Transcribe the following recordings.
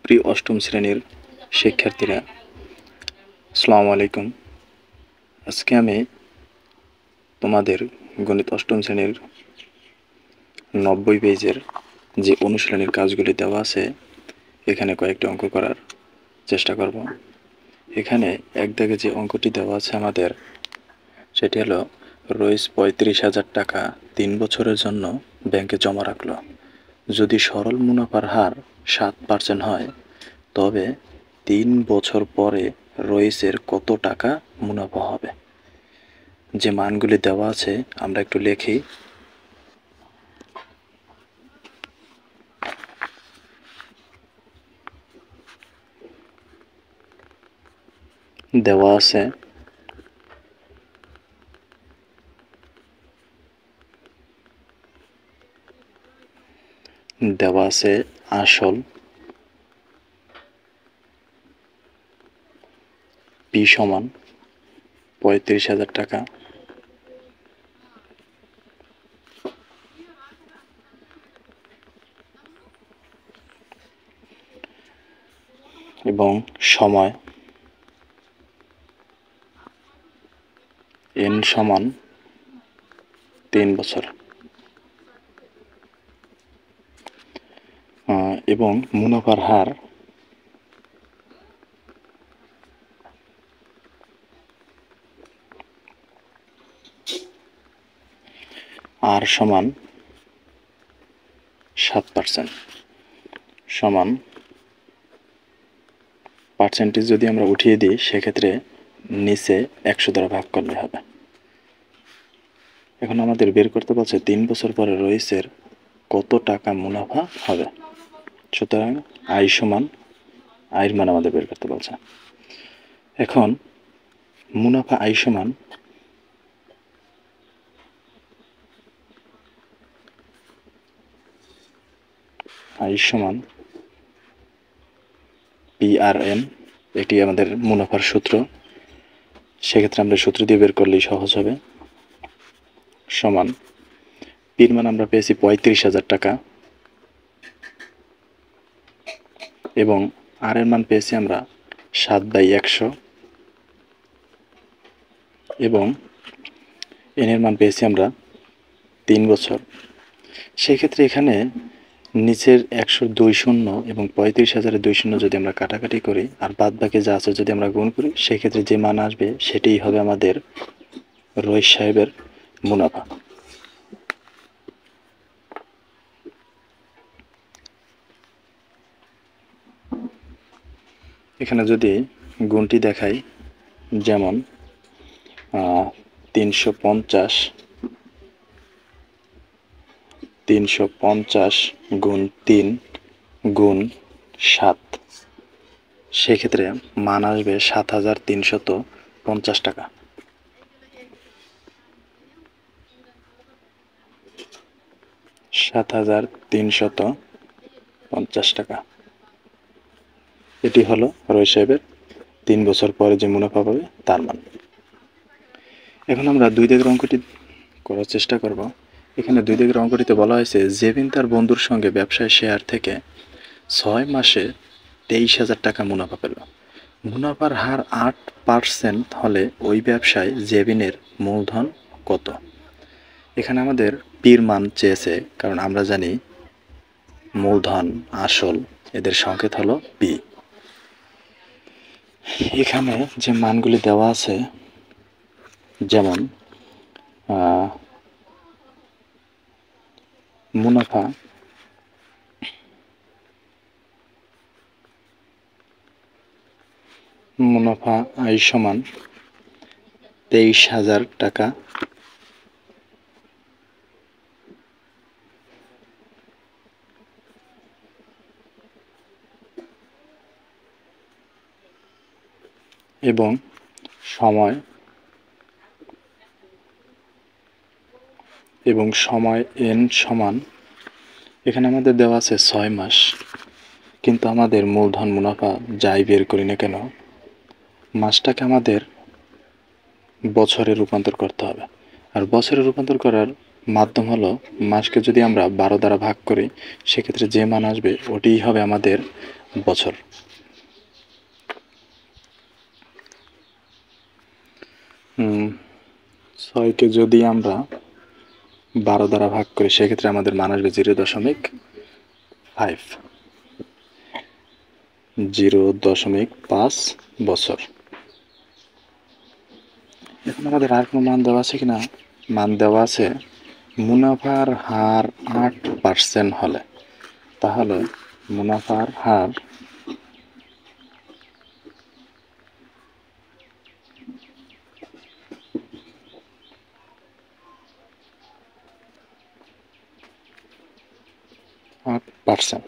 প্রিয় অষ্টম শ্রেণীর শিক্ষার্থীরা, আসসালামু আলাইকুম। আজকে আমি তোমাদের গণিত অষ্টম শ্রেণীর 90 পেজের যে অনুশীলনের কাজগুলি দেওয়া আছে এখানে কয়েকটি অঙ্ক করার চেষ্টা করব। এখানে এক দাগে যে অঙ্কটি দেওয়া আছে আমাদের, সেটি হলো রইস 35,000 টাকা 3 বছরের জন্য ব্যাংকে জমা রাখলো। যদি সরল মুনাফার হার 7% হয়, তবে 3 বছর পরে রইসের কত টাকা মুনাফা হবে? যে মানগুলি দেওয়া আছে আমরা একটু লিখি। দেওয়া আছে আসল পি সমান 35,000 টাকা, এবং সময় n সমান 3 বছর, এবং মুনাফার হার r সমান 7%, সমান পার্সেন্টেজ যদি আমরা উঠিয়ে দিই সেক্ষেত্রে নিচে 100 দ্বারা ভাগ করলে হবে। এখন আমাদের বের করতে বলছে 3 বছর পরে রইসের কত টাকা মুনাফা হবে। সুতরাং আয় সমান, আয়ের মান আমাদের বের করতে বলছে। এখন মুনাফা আয় সমান PRN, এটি আমাদের মুনাফার সূত্র। সেক্ষেত্রে আমরা সূত্র দিয়ে বের করলেই সহজ হবে। সমান পির মান আমরা পেয়েছি 35,000 টাকা, এবং আর এর মান পেয়েছি আমরা 7/100, এবং এন এর মান পেয়েছি আমরা 3 বছর। সেক্ষেত্রে এখানে নিচের 102 শূন্য এবং 35,000-এর 2 শূন্য যদি আমরা কাটাকাটি করি আর বাদ বাকি যা আছে যদি আমরা গুণ করি, সেক্ষেত্রে যে মান আসবে সেটাই হবে আমাদের রইস সাহেবের মুনাফা। এখানে যদি গুণটি দেখাই, যেমন 350 গুণ 3 গুণ 7, সেক্ষেত্রে মান আসবে 7,350 টাকা। এটি হলো রইস সাহেবের 3 বছর পরে যে মুনাফা পাবে তার মান। এখন আমরা 2 দাগের অঙ্কটি করার চেষ্টা করব। এখানে 2 দাগের অঙ্কটিতে বলা হয়েছে জেবিন তার বন্ধুর সঙ্গে ব্যবসায় শেয়ার থেকে 6 মাসে 23,000 টাকা মুনাফা পেল। মুনাফার হার 8% হলে ওই ব্যবসায় জেবিনের মূলধন কত? এখানে আমাদের পির মান চেয়েছে, কারণ আমরা জানি মূলধন, আসল, এদের সংকেত হলো পি। এখানে যে মানগুলি দেওয়া আছে, যেমন মুনাফা আয় সমান 23,000 টাকা, এবং সময় n সমান, এখানে আমাদের দেওয়া আছে 6 মাস, কিন্তু আমাদের মূলধন মুনাফা যাই বের করি না কেন, মাসটাকে আমাদের বছরে রূপান্তর করতে হবে। আর বছরে রূপান্তর করার মাধ্যম হলো, মাসকে যদি আমরা 12 দ্বারা ভাগ করি সেক্ষেত্রে যে মান আসবে ওটিই হবে আমাদের বছর। ছয়কে যদি আমরা 12 দ্বারা ভাগ করি সেক্ষেত্রে আমাদের মান আসবে 0.5 0.5 বছর। এখন আমাদের আর কোনো মান দেওয়া আছে কিনা? মান দেওয়া আছে মুনাফার হার 8% হলে, তাহলে মুনাফার হার 8%।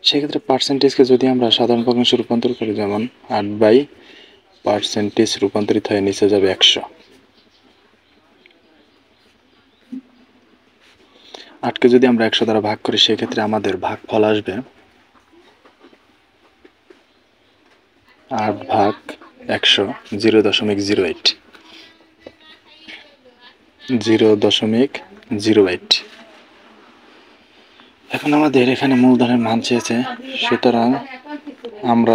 সেক্ষেত্রে পার্সেন্টেজকে যদি আমরা সাধারণ ভগ্নাংশে রূপান্তর করি, যেমন 8/% রূপান্তরিত হয়ে নিচে যাবে 100। 8কে যদি আমরা 100 দ্বারা ভাগ করি সেক্ষেত্রে আমাদের ভাগফল আসবে 8/100 0.08। 0.08। এখন আমাদের এখানে মূলধনের মান চেয়েছে, সুতরাং আমরা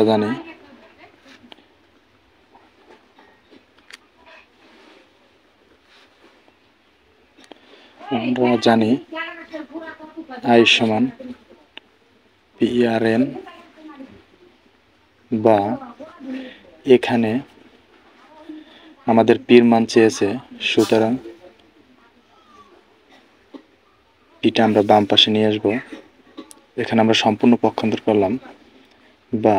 জানি I সমান PRN, বা এখানে আমাদের পির মান চেয়েছে, সুতরাং পিটা আমরা বাম পাশে নিয়ে আসবো। এখানে আমরা সম্পূর্ণ পক্ষান্তর করলাম, বা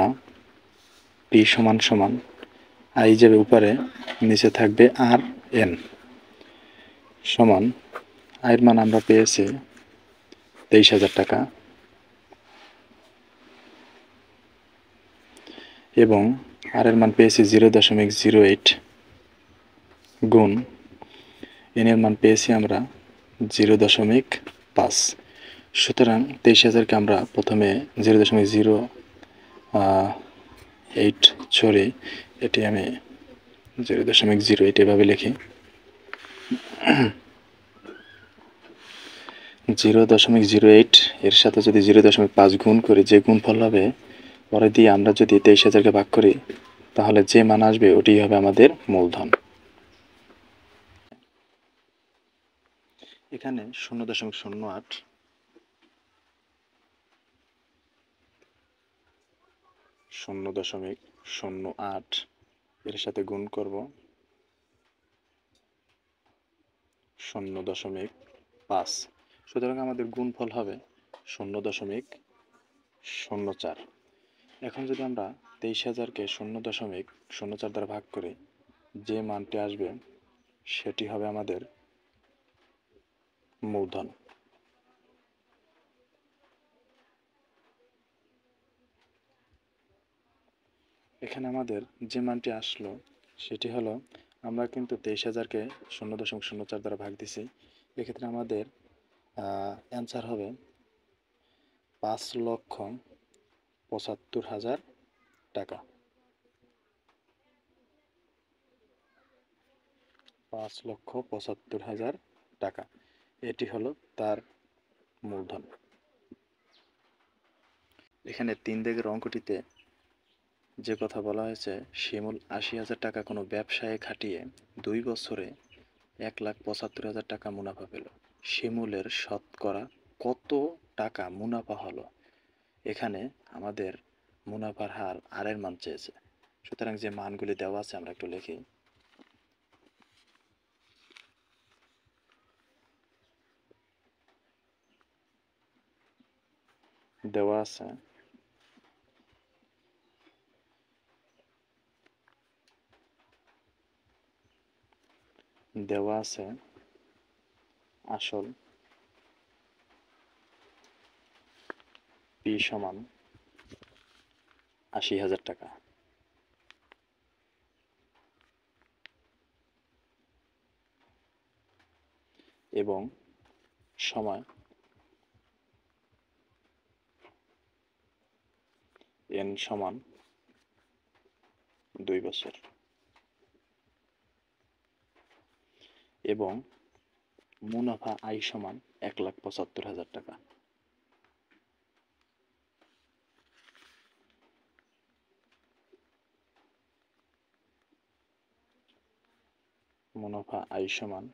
পি সমান সমান আই যাবে উপরে, নিচে থাকবে আর এন সমান আয়ের মান আমরা পেয়েছি 23,000 টাকা, এবং আর এর মান পেয়েছি 0.08 গুণ এন এর মান পেয়েছি আমরা 0.5। সুতরাং 23,000কে আমরা প্রথমে 0.08 ছড়ে এটি আমি 0.08 এভাবে লিখি। 0.08 এর সাথে যদি 0.5 গুণ করি, যে গুণফল হবে পরে দিয়ে আমরা যদি 23,000কে ভাগ করি তাহলে যে মান আসবে ওটি হবে আমাদের মূলধন। এখানে 0.08 0.08 এর সাথে গুণ করব 0.5, সুতরাং আমাদের গুণফল হবে 0.04। এখন যদি আমরা 23,000কে 0.04 দ্বারা ভাগ করি, যে মানটি আসবে সেটি হবে আমাদের মূলধন। এখানে আমাদের যে মানটি আসলো সেটি হলো, আমরা কিন্তু 23,000কে 0.04 দ্বারা ভাগ দিছি, এক্ষেত্রে আমাদের অ্যান্সার হবে 5,75,000 টাকা। 5,75,000 টাকা, এটি হলো তার মূলধন। এখানে 3 দাগের অঙ্কটিতে যে কথা বলা হয়েছে, শিমুল 80,000 টাকা কোনো ব্যবসায়ে খাটিয়ে 2 বছরে 1,75,000 টাকা মুনাফা পেল। শিমুলের শতকরা কত টাকা মুনাফা হলো? এখানে আমাদের মুনাফার হার আর এর মান চেয়েছে, সুতরাং যে মানগুলি দেওয়া আছে আমরা একটু লিখি। দেওয়া আছে আসল পি সমান 80,000 টাকা, এবং সময় এন সমান 2 বছর, এবং মুনাফা আই সমান 1,75,000 টাকা। মুনাফা আয় সমান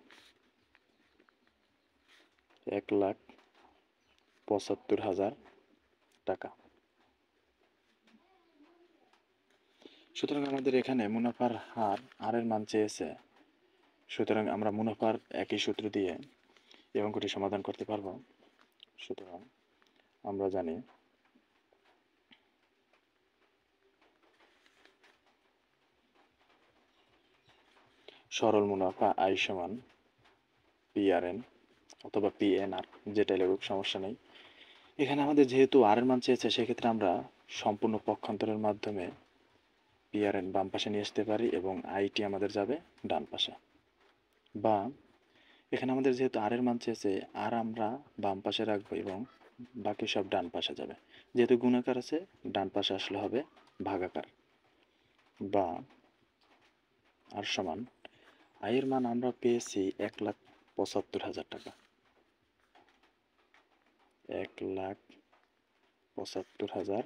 1,75,000 টাকা। সুতরাং আমাদের এখানে মুনাফার হার আর এর মান চেয়েছে, সুতরাং আমরা মুনাফার একই সূত্র দিয়ে এই অঙ্কটি সমাধান করতে পারব। সুতরাং আমরা জানি সরল মুনাফা আয় সমান PRN অথবা PNR, যেটা লাগুক সমস্যা নেই। এখানে আমাদের যেহেতু আর এর মান চেয়েছে, সেক্ষেত্রে আমরা সম্পূর্ণ পক্ষান্তরের মাধ্যমে PRN বাম পাশে নিয়ে আসতে পারি এবং আইটি আমাদের যাবে ডান পাশে। বা এখানে আমাদের যেহেতু আর এর মান চেয়েছে, আর আমরা বাম পাশে রাখবো এবং বাকি সব ডান পাশে যাবে। যেহেতু গুণাকার আছে, ডান পাশে আসলে হবে ভাগাকার। বা আর সমান আয়ের মান আমরা পেয়েছি 1,75,000 টাকা। 1,75,000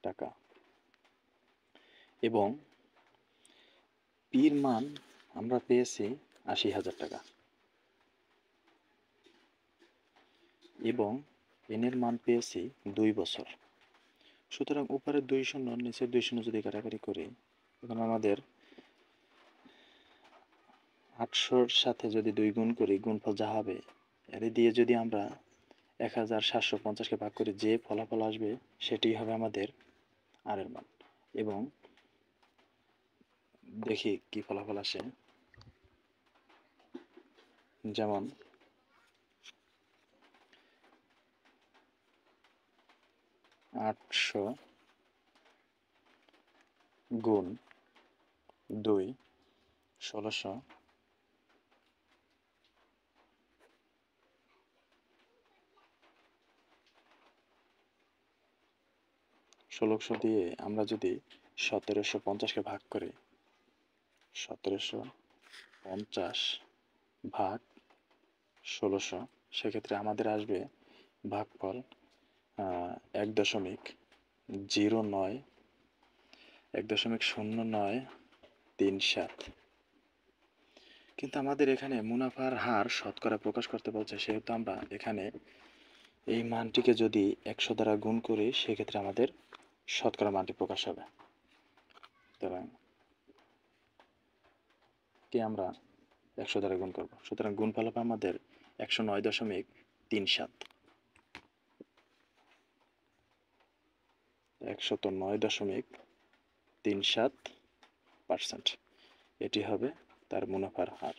টাকা এবং পির মান আমরা পেয়েছি 80,000 টাকা এবং এনের মান পেয়েছি 2 বছর। সুতরাং উপরে 2 শূন্য, নিচে 2 শূন্য যদি কাটাকাটি করি, এখন আমাদের 800-র সাথে যদি 2 গুণ করি, গুণফল যা হবে এর দিয়ে যদি আমরা 1,750-কে ভাগ করি, যে ফলাফল আসবে সেটি হবে আমাদের আর এর মান। এবং দেখি কি ফলাফল আসে। যেমন 800 গুণ 2 1600 দিয়ে আমরা যদি 1750-কে ভাগ করি, 1750 ভাগ 1600, সেক্ষেত্রে আমাদের আসবে ভাগফল 1.0937। কিন্তু আমাদের এখানে মুনাফার হার শতকরা প্রকাশ করতে বলছে, সেহেতু আমরা এখানে এই মানটিকে যদি 100 দ্বারা গুণ করি, সেক্ষেত্রে আমাদের শতকরা মানটি প্রকাশ হবে। সুতরাং কে আমরা 100 দ্বারা গুণ করব, সুতরাং গুণফল হবে আমাদের 109.37। 109.37%। এটি হবে তার মুনাফার হার।